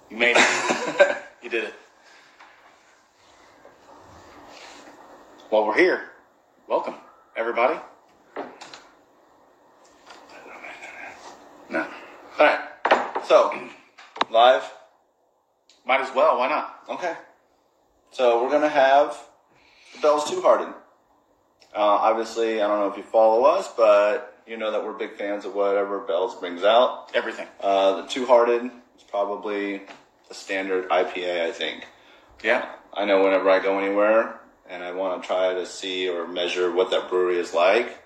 You made it. You did it. Well, we're here. Welcome, everybody. No. All right. So, live. Might as well. Why not? Okay. So we're gonna have the Bell's Two-Hearted. Obviously, I don't know if you follow us, but you know that we're big fans of whatever Bell's brings out. Everything. The Two-Hearted is probably the standard IPA, I think. Yeah. I know whenever I go anywhere and I want to try to see or measure what that brewery is like,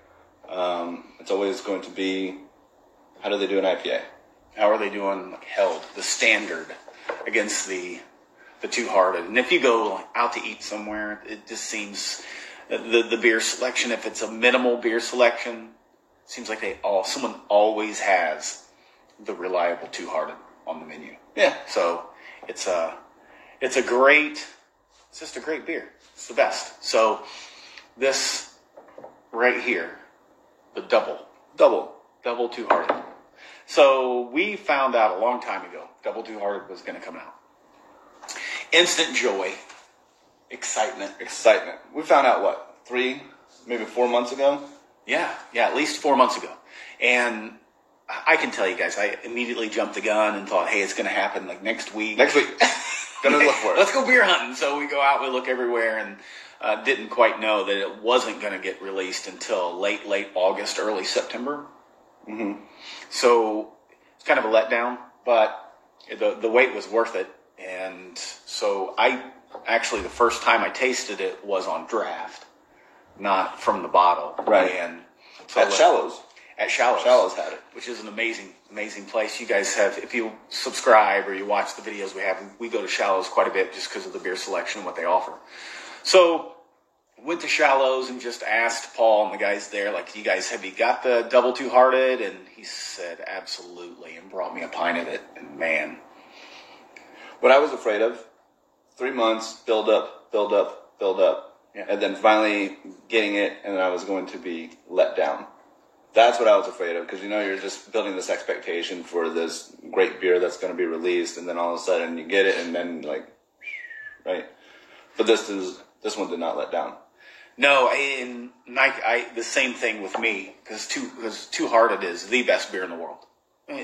it's always going to be, how do they do an IPA? How are they doing held, the standard, against the Two-Hearted? And if you go out to eat somewhere, it just seems the beer selection, if it's a minimal beer selection, seems like someone always has the reliable Two-Hearted on the menu. Yeah. So it's just a great beer. It's the best. So this right here, the double Two-Hearted. So we found out a long time ago, Double Two-Hearted was going to come out. Instant joy, excitement. We found out, 3, maybe 4 months ago? Yeah, at least 4 months ago. And I can tell you guys, I immediately jumped the gun and thought, hey, it's going to happen like next week. Gonna look for it. Let's go beer hunting. So we go out, we look everywhere, and didn't quite know that it wasn't going to get released until late August, early September. Mm-hmm. So it's kind of a letdown, but the wait was worth it. And so the first time I tasted it was on draft, not from the bottle. Right. And so At Shallows. At Shallows. Shallows had it. Which is an amazing place. You guys have, if you subscribe or you watch the videos we have, we go to Shallows quite a bit just because of the beer selection and what they offer. So went to Shallows and just asked Paul and the guys there, like, have you got the Double Two-Hearted? And he said, absolutely, and brought me a pint of it. And man. What I was afraid of, 3 months, build up. Yeah. And then finally getting it, and I was going to be let down. That's what I was afraid of, because you're just building this expectation for this great beer that's going to be released, and then all of a sudden you get it, and then right? But this one did not let down. No, and the same thing with me, because Two-Hearted is the best beer in the world.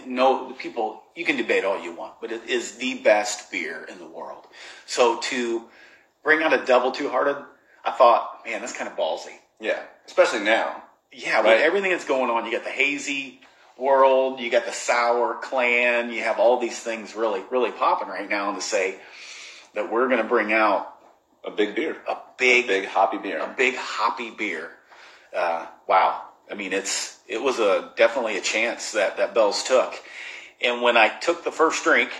No, people, you can debate all you want, but it is the best beer in the world. So to bring out a Double Two-Hearted, I thought, man, that's kind of ballsy. Yeah, especially now. Yeah, right? With everything that's going on, you got the hazy world, you got the sour clan, you have all these things really, really popping right now, and to say that we're going to bring out a big beer, a big hoppy beer, wow. I mean, it was definitely a chance that Bell's took. And when I took the first drink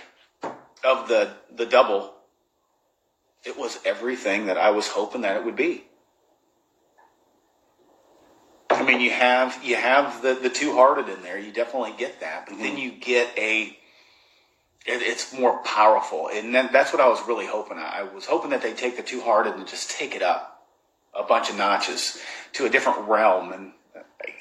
of the double, it was everything that I was hoping that it would be. I mean, you have the Two-Hearted in there. You definitely get that, but then you get it's more powerful, and that's what I was really hoping. I was hoping that they take the Two-Hearted and just take it up a bunch of notches to a different realm, and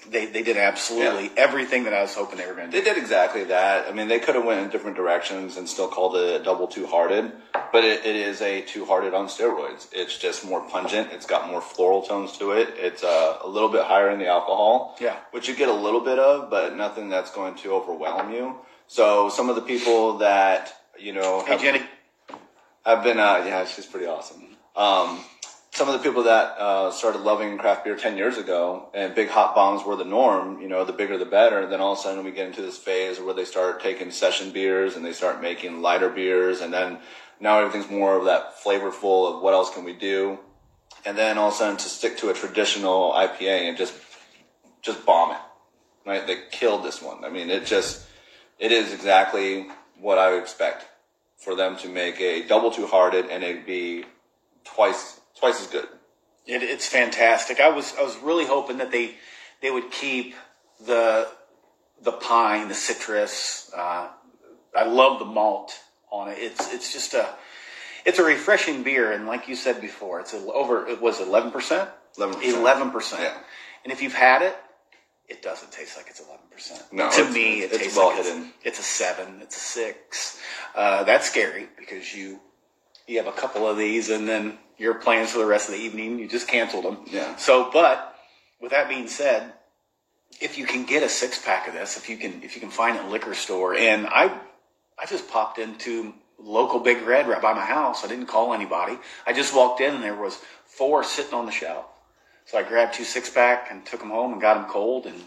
they did absolutely everything that I was hoping they were going to do. They did exactly that. I mean, they could have went in different directions and still called it a Double Two-Hearted, but it is a Two-Hearted on steroids. It's just more pungent. It's got more floral tones to it. It's a little bit higher in the alcohol, which you get a little bit of, but nothing that's going to overwhelm you. So some of the people that, Hey, Jenny. have been, she's pretty awesome. Some of the people that started loving craft beer 10 years ago, and big hot bombs were the norm, the bigger the better. Then all of a sudden we get into this phase where they start taking session beers and they start making lighter beers, and then now everything's more of that flavorful of what else can we do. And then all of a sudden to stick to a traditional IPA and just bomb it, right? They killed this one. I mean, it is exactly what I would expect for them to make a Double Two-Hearted, and it'd be twice as good. It's fantastic. I was really hoping that they would keep the pine, the citrus. I love the malt on it. It's just a refreshing beer, and like you said before, it was 11%. 11%. Yeah. And if you've had it, it doesn't taste like it's 11%. No, to me, it it's tastes well like hidden. it's a 7, it's a 6. That's scary because you have a couple of these and then your plans for the rest of the evening, you just canceled them. Yeah. So, but with that being said, if you can get a 6-pack of this, if you can find it in a liquor store, and I just popped into local Big Red right by my house. I didn't call anybody. I just walked in and there was 4 sitting on the shelf. So I grabbed 2 6-pack and took them home and got them cold, and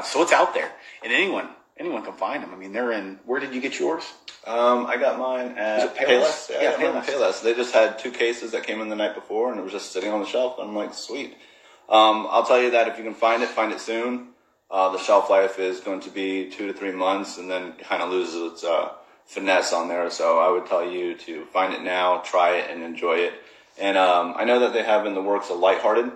so it's out there, and anyone can find them. I mean, they're in. Where did you get yours? I got mine at Payless? Yeah, I got mine at Payless. They just had 2 cases that came in the night before, and it was just sitting on the shelf. I'm like, sweet. I'll tell you that if you can find it soon. The shelf life is going to be 2 to 3 months, and then kind of loses its finesse on there. So I would tell you to find it now, try it, and enjoy it. And I know that they have in the works a Lighthearted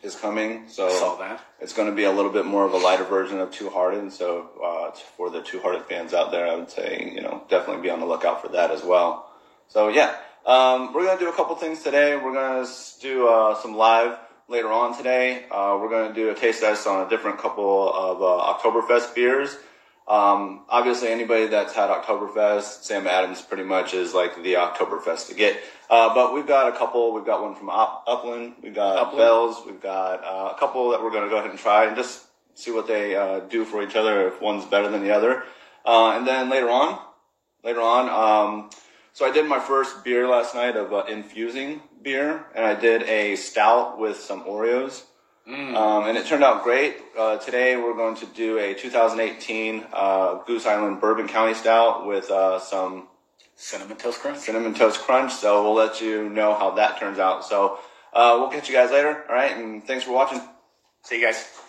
is coming. So I saw that. It's going to be a little bit more of a lighter version of Two Hearted. So for the Two Hearted fans out there, I would say, definitely be on the lookout for that as well. So yeah, we're going to do a couple things today. We're going to do some live later on today. We're going to do a taste test on a different couple of Oktoberfest beers. Obviously, anybody that's had Oktoberfest, Sam Adams pretty much is like the Oktoberfest to get. But we've got a couple. We've got one from Upland. We've got Bell's. We've got a couple that we're going to go ahead and try and just see what they do for each other, if one's better than the other. And then later on, so I did my first beer last night of infusing beer, and I did a stout with some Oreos. And it turned out great. Today we're going to do a 2018 Goose Island Bourbon County Stout with some Cinnamon Toast Crunch. So we'll let you know how that turns out. So we'll catch you guys later. All right, and thanks for watching. See you guys.